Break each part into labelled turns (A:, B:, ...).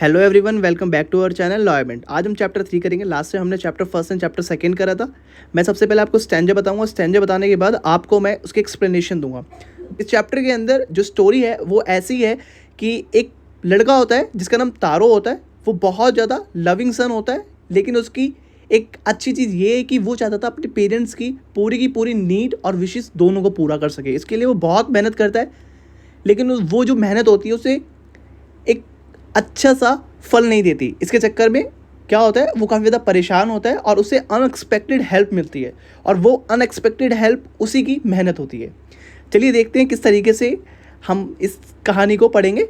A: Hello everyone, welcome back to our channel लॉयमेंट। आज हम चैप्टर 3 करेंगे। लास्ट से हमने chapter first and chapter second करा था। मैं सबसे पहले आपको स्टैंजा बताऊंगा। स्टैंजा बताने के बाद आपको मैं उसकी एक्सप्लेनेशन दूंगा। इस चैप्टर के अंदर जो स्टोरी है वो ऐसी है कि एक लड़का होता है जिसका नाम तारो होता है। वो बहुत ज़्यादा लविंग सन होता है, लेकिन उसकी एक अच्छी चीज़ ये है कि वो चाहता था अपने पेरेंट्स की पूरी नीड और विशेस दोनों को पूरा कर सके। इसके लिए वो बहुत मेहनत करता है, लेकिन वो जो मेहनत होती है उसे एक अच्छा सा फल नहीं देती। इसके चक्कर में क्या होता है, वो काफ़ी ज़्यादा परेशान होता है और उसे अनएक्सपेक्टेड हेल्प मिलती है, और वो अनएक्सपेक्टेड हेल्प उसी की मेहनत होती है। चलिए देखते हैं किस तरीके से हम इस कहानी को पढ़ेंगे।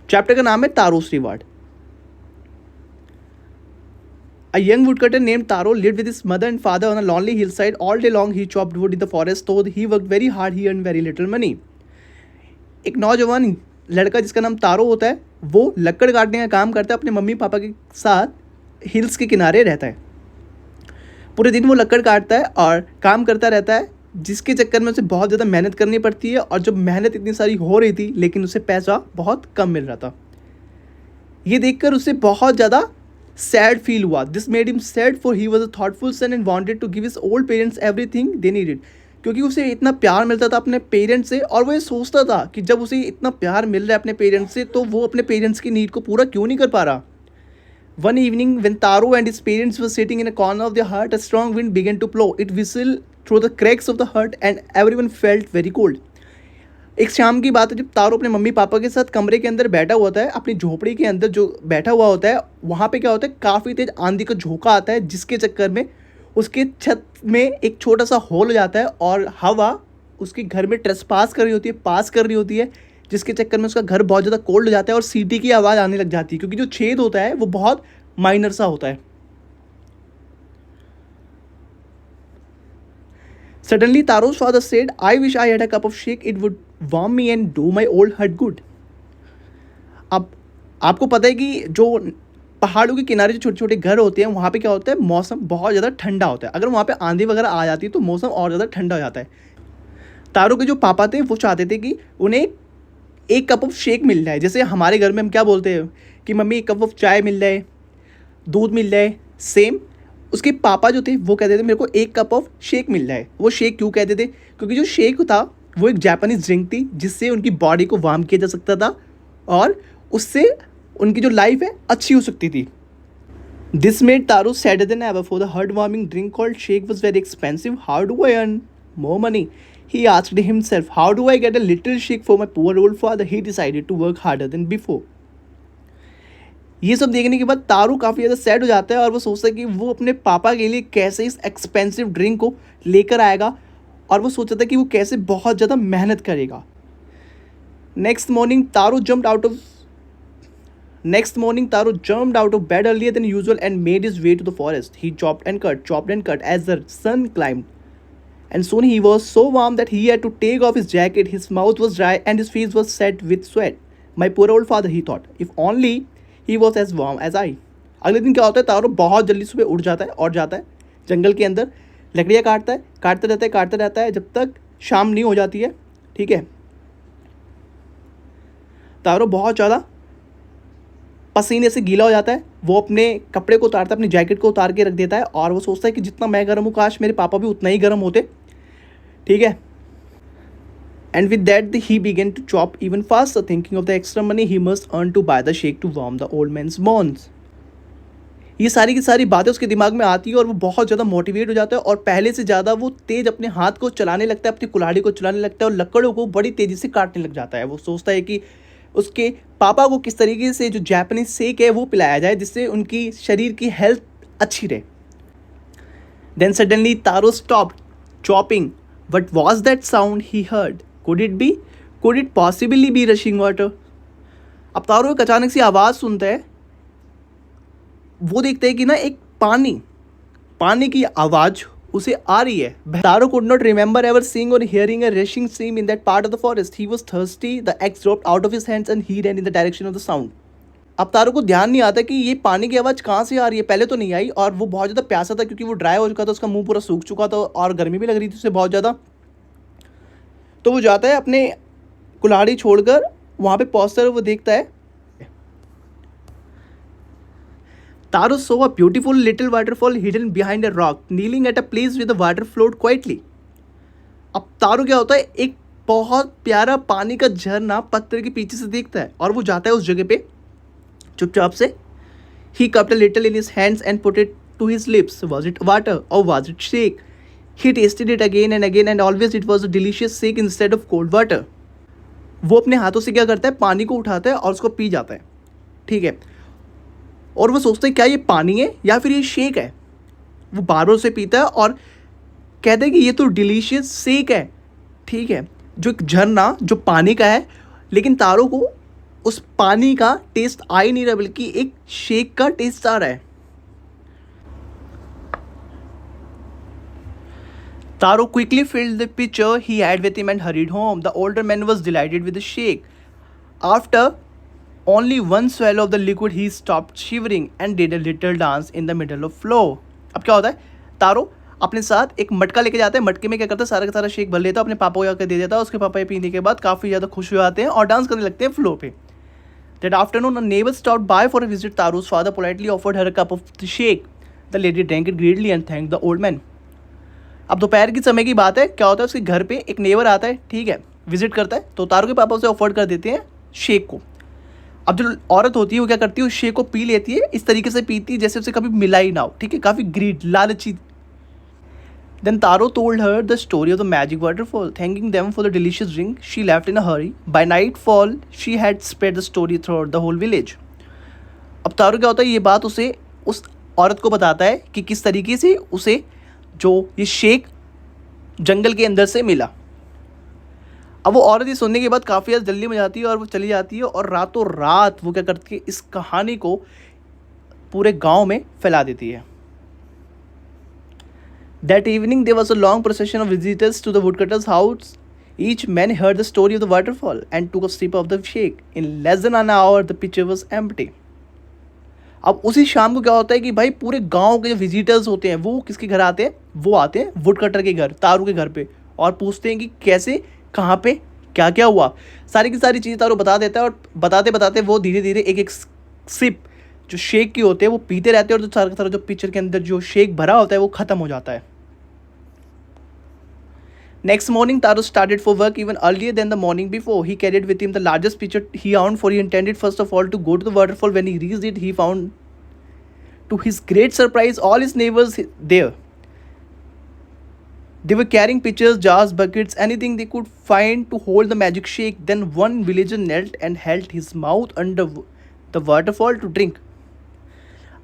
A: चैप्टर का नाम है तारोस reward. A young woodcutter named Taro lived with his mother and father on a lonely hillside. All day long he chopped wood in the forest. Though he worked very hard, he earned very little money. एक नौजवान लड़का जिसका नाम तारो होता है, वो लकड़ काटने का काम करता है। अपने मम्मी पापा के साथ हिल्स के किनारे रहता है। पूरे दिन वो लकड़ काटता है और काम करता रहता है, जिसके चक्कर में उसे बहुत ज़्यादा मेहनत करनी पड़ती है। और जब मेहनत इतनी सारी हो रही थी, लेकिन उसे पैसा बहुत कम मिल रहा था। ये देखकर उसे बहुत ज़्यादा सैड फील हुआ। This made him sad, for he was a thoughtful son and wanted to give his old parents everything they needed. क्योंकि उसे इतना प्यार मिलता था अपने पेरेंट्स से, और वो ये सोचता था कि जब उसे इतना प्यार मिल रहा है अपने पेरेंट्स से, तो वो अपने पेरेंट्स की नीड को पूरा क्यों नहीं कर पा रहा। One evening when Taro and his parents were sitting in a corner of their hut, a strong wind began to blow. It whistled through the cracks of the hut and everyone felt very cold. एक शाम की बात है, जब तारो अपने mummy papa के साथ कमरे के अंदर बैठा हुआ था, अपनी झोपड़ी के अंदर जो बैठा हुआ होता है, वहाँ पे क्या होता है, काफ़ी तेज आंधी का झोंका आता है, जिसके चक्कर में उसके छत में एक छोटा सा होल हो जाता है और हवा उसके घर में पास कर रही होती है, जिसके चक्कर में उसका घर बहुत ज़्यादा कोल्ड हो जाता है और सीटी की आवाज़ आने लग जाती है, क्योंकि जो छेद होता है वो बहुत माइनर सा होता है। Suddenly, Taro's father said, I wish I had a cup of shake. It would warm me and do my old hut good. अब आपको पता है कि जो पहाड़ों के किनारे जो छोटे छोटे घर होते हैं, वहाँ पे क्या होता है, मौसम बहुत ज़्यादा ठंडा होता है। अगर वहाँ पे आंधी वगैरह आ जाती है तो मौसम और ज़्यादा ठंडा हो जाता है। तारों के जो पापा थे वो चाहते थे कि उन्हें एक कप ऑफ शेक मिल जाए। जैसे हमारे घर में हम क्या बोलते हैं कि मम्मी एक कप ऑफ चाय मिल जाए, दूध मिल जाए, सेम उसके पापा जो थे वो कहते थे मेरे को एक कप ऑफ शेक मिल जाए। वो शेक क्यों कहते थे, क्योंकि जो शेक था वो एक जापानीज ड्रिंक थी, जिससे उनकी बॉडी को वार्म किया जा सकता था और उससे उनकी जो लाइफ है अच्छी हो सकती थी। This made taro sadder then ever, for the heart warming drink called shake was very expensive. How do I earn more money? He asked himself, how do I get a little shake for my poor old father? He decided to work harder than before. ये सब देखने के बाद तारू काफ़ी ज़्यादा sad हो जाता है और वो सोचता है कि वो अपने पापा के लिए कैसे इस एक्सपेंसिव ड्रिंक को लेकर आएगा, और वो सोचता था कि वो कैसे बहुत ज़्यादा मेहनत करेगा। नेक्स्ट मॉर्निंग तारू jumped out of bed earlier than usual and made his way to the forest. He chopped and cut as the sun climbed. And soon he was so warm that he had to take off his jacket. His mouth was dry and his face was set with sweat. My poor old father, he thought, if only he was as warm as I. अगले दिन क्या होता है, तारो बहुत जल्दी सुबह उठ जाता है और जाता है जंगल के अंदर। लकड़ियाँ काटता रहता है जब तक शाम नहीं हो जाती है। ठीक है, तारो बहुत ज़्यादा पसीने से गीला हो जाता है। वो अपने कपड़े को उतारता है, अपनी जैकेट को उतार के रख देता है, और वो सोचता है कि जितना मैं गर्म हूँ, काश मेरे पापा भी उतना ही गर्म होते। ठीक है, and with that he began to chop even faster, thinking of the extra money he must earn to buy the shake to warm the old man's bones. ये सारी की सारी बातें उसके दिमाग में आती है और वो बहुत ज़्यादा मोटिवेट हो जाता है, और पहले से ज़्यादा वो तेज़ अपने हाथ को चलाने लगता है, अपनी कुल्हाड़ी को चलाने लगता है और लकड़ों को बड़ी तेज़ी से काटने लग जाता है। वो सोचता है कि उसके पापा को किस तरीके से जो जापानीज शेक है वो पिलाया जाए, जिससे उनकी शरीर की हेल्थ अच्छी रहे। Then suddenly Taro stopped chopping. What was that sound he heard? Could it possibly be rushing water? अब तारो एक अचानक सी आवाज़ सुनता है। वो देखता है कि ना एक पानी की आवाज़ उसे आ रही है। तारो could not remember ever seeing or hearing a rushing stream in that part of the forest. He was thirsty. The axe dropped out of his hands and he ran in the direction of the sound. अब तारो को ध्यान नहीं आता कि ये पानी की आवाज़ कहाँ से आ रही है, पहले तो नहीं आई, और वो बहुत ज़्यादा प्यासा था क्योंकि वो ड्राई हो चुका था, उसका मुंह पूरा सूख चुका था और गर्मी भी लग रही थी उसे बहुत ज़्यादा। तो वो जाता है अपने कुल्हाड़ी छोड़कर, वहाँ पे पहुँचता है, वो देखता है Taro saw a beautiful little waterfall hidden behind a rock, kneeling at a place where the water flowed quietly. अब तारो क्या होता है, एक बहुत प्यारा पानी का झरना पत्थर के पीछे से देखता है और वो जाता है उस जगह पे चुपचाप से. He cupped a little in his hands and put it to his lips. Was it water or was it shake? He tasted it again and always it was a delicious shake instead of cold water. वो अपने हाथों से क्या करता है, पानी को उठाता है और उसको पी जाता है. ठीक है, और वो सोचता है क्या ये पानी है या फिर ये शेक है. वो बार बार उसे पीता है और कहता है कि ये तो डिलीशियस शेक है. ठीक है, जो एक झरना जो पानी का है, लेकिन तारों को उस पानी का टेस्ट आ ही नहीं रहा बल्कि एक शेक का टेस्ट आ रहा है. Taro quickly filled the pitcher he had with him and hurried home. The older man was delighted with the shake. After only one swallow of the liquid, he stopped shivering and did a little dance in the middle of flow. अब क्या होता है, तारो अपने साथ एक मटका लेके जाता है. मटके में क्या करता है, सारा का सारा शेक भर लेता है, अपने पापा को जाकर दे देता है. उसके पापा ये पीने के बाद काफ़ी ज़्यादा खुश हो जाते हैं और डांस करने लगते हैं फ्लो पे. That afternoon, a neighbor stopped by for a visit. Taro's father politely offered her a cup of the shake. The lady drank it greedily and thanked the old man. अब दोपहर की समय की बात है, क्या होता है उसके घर पे एक नेबर आता है. ठीक है, विजिट करता है, तो तारो के पापा उसे ऑफर कर देते हैं शेक को. अब जो औरत होती है वो क्या करती है, उस शेक को पी लेती है, इस तरीके से पीती है जैसे उसे कभी मिला ही ना हो. ठीक है, काफ़ी ग्रीड लालची. Then Taro told her the story of the magic waterfall. Thanking them for the delicious drink, she left in a hurry. By nightfall, she had spread the story throughout the whole village. अब तारो क्या होता है, ये बात उसे उस औरत को बताता है कि किस तरीके से उसे जो ये शेक जंगल के अंदर से मिला. अब वो औरत ये सुनने के बाद काफ़ी ज़्यादा जल्दी में जाती है और वो चली जाती है और रातों रात वो क्या करती है, इस कहानी को पूरे गांव में फैला देती है. That evening there was a long procession of visitors to the woodcutter's house. Each man heard the story of the waterfall and took a sip of the shake. In less than an hour the pitcher was empty. अब उसी शाम को क्या होता है कि भाई पूरे गांव के जो विजिटर्स होते हैं वो किसके घर आते हैं, वो आते हैं वुडकटर के घर, तारू के घर पे, और पूछते हैं कि कैसे, कहाँ पे, क्या क्या हुआ. सारी की सारी चीज़ें तारू बता देता है और बताते बताते वो धीरे धीरे एक एक सिप जो शेक की होते हैं वो पीते रहते हैं और जो सारा का सारा जो पिक्चर के अंदर जो शेक भरा होता है वो ख़त्म हो जाता है. Next morning, Taro started for work even earlier than the morning before. He carried with him the largest pitcher he owned, for he intended first of all to go to the waterfall. When he reached it, he found, to his great surprise, all his neighbors there. They were carrying pitchers, jars, buckets, anything they could find to hold the magic shake. Then one villager knelt and held his mouth under the waterfall to drink.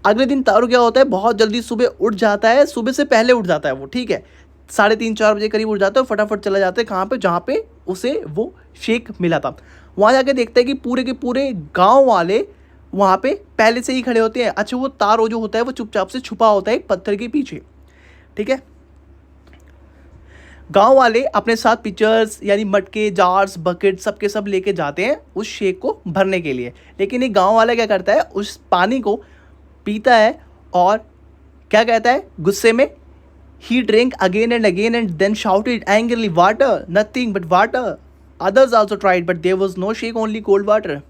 A: अगले दिन तारो क्या होता है, बहुत जल्दी सुबह उठ जाता है, सुबह से पहले उठ जाता है वो. ठीक है, 3:30-4 बजे करीब उठ जाता है, फटाफट चला जाता है कहाँ पे, जहाँ पे उसे वो शेक मिला था. वहाँ जाके देखता है कि पूरे के पूरे गांव वाले वहाँ पे पहले से ही खड़े होते हैं. अच्छा, वो तारो जो होता है वो चुपचाप से छुपा होता है एक पत्थर के पीछे. ठीक है, गांव वाले अपने साथ पिचर्स यानी मटके, जार्स, बकेट सबके सब लेके जाते हैं उस शेक को भरने के लिए. लेकिन एक गाँव वाला क्या करता है, उस पानी को पीता है और क्या कहता है गुस्से में, he drank again and then shouted angrily, water, nothing but water. Others also tried but there was no shake, only cold water.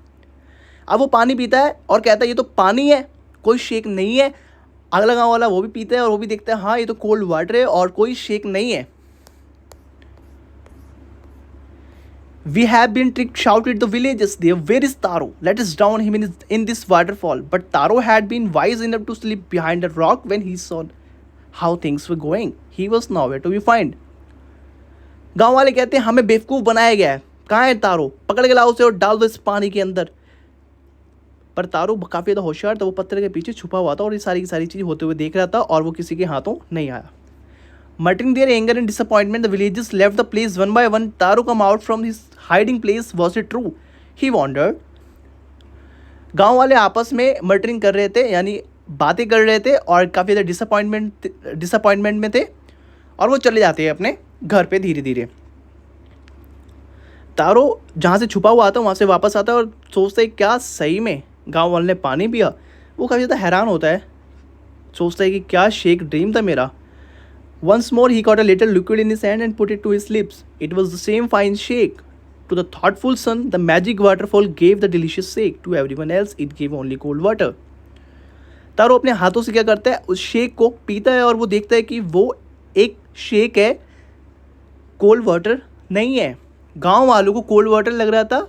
A: अब वो पानी पीता है और कहता है ये तो पानी है, कोई शेक नहीं है. अगला गाँव वाला वो भी पीता है और वो भी देखता है हाँ ये तो कोल्ड वाटर है और कोई शेक नहीं है. We have been tricked, shouted the villagers there. Where is Taro? Let us drown him in this waterfall. But Taro had been wise enough to slip behind a rock when he saw how things were going. He was nowhere to be found. गांव वाले कहते हैं हमें बेवकूफ़ बनाया गया है, कहाँ है तारो, पकड़ के लाओ उसे और डाल दो इस पानी के अंदर. पर तारो काफ़ी ज़्यादा होशियार था, वो पत्थर के पीछे छुपा हुआ था और ये सारी की सारी चीज़ होते हुए देख रहा था और वो किसी के हाथों नहीं आया. Muttering their anger and disappointment, the villagers left the place one by one. Taro come out from his hiding place. Was it true? He wondered. गांव वाले आपस में मर्टरिंग कर रहे थे यानी बातें कर रहे थे और काफ़ी ज़्यादा डिसअपॉइंटमेंट में थे और वो चले जाते हैं अपने घर पे धीरे धीरे. तारो जहाँ से छुपा हुआ था वहाँ से वापस आता है और सोचता है क्या सही में गांव वाले ने पानी पिया. वो काफ़ी ज़्यादा हैरान होता है, सोचता है कि क्या शेक ड्रीम था मेरा. Once more he caught a little liquid in his hand and put it to his lips. It was the same fine shake. To the thoughtful son, the magic waterfall gave the delicious shake. To everyone else, it gave only cold water. तारो अपने हाथों से क्या करता है, उस shake को पीता है और वो देखता है कि वो एक शेक है, कोल्ड वाटर नहीं है। गांव वालों को कोल्ड वाटर लग रहा था,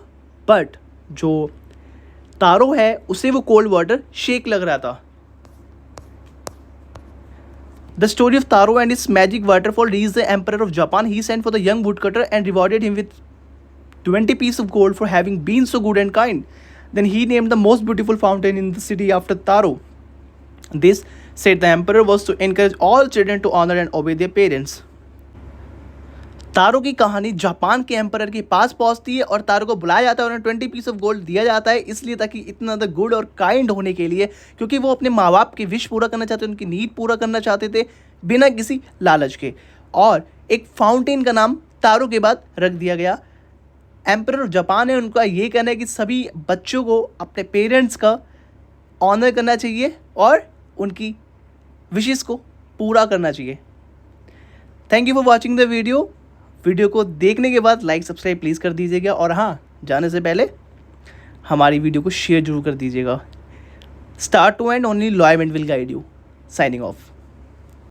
A: बट जो तारो है उसे वो कोल्ड वाटर शेक लग रहा था। The story of Taro and his magic waterfall reached the Emperor of Japan. He sent for the young woodcutter and rewarded him with 20 pieces of gold for having been so good and kind. Then he named the most beautiful fountain in the city after Taro. This, said the emperor, was to encourage all children to honor and obey their parents. तारो की कहानी Japan के emperor के पास पहुंचती है और तारो को बुलाया जाता है और उन्हें 20 पीस ऑफ गोल्ड दिया जाता है, इसलिए ताकि इतना ज़्यादा गुड और काइंड होने के लिए, क्योंकि वो अपने माँ बाप की विश पूरा करना चाहते थे, उनकी नीड पूरा करना चाहते थे बिना किसी लालच के। और एक फाउंटेन का नाम तारो के बाद रख दिया गया। एम्परर ऑफ जापान है, उनका ये कहना है कि सभी बच्चों को अपने पेरेंट्स का ऑनर करना चाहिए और उनकी विशेस को पूरा करना चाहिए। Thank you for watching the video को देखने के बाद लाइक सब्सक्राइब प्लीज़ कर दीजिएगा, और हाँ, जाने से पहले हमारी वीडियो को शेयर जरूर कर दीजिएगा। Start to end only law and will guide you. Signing of.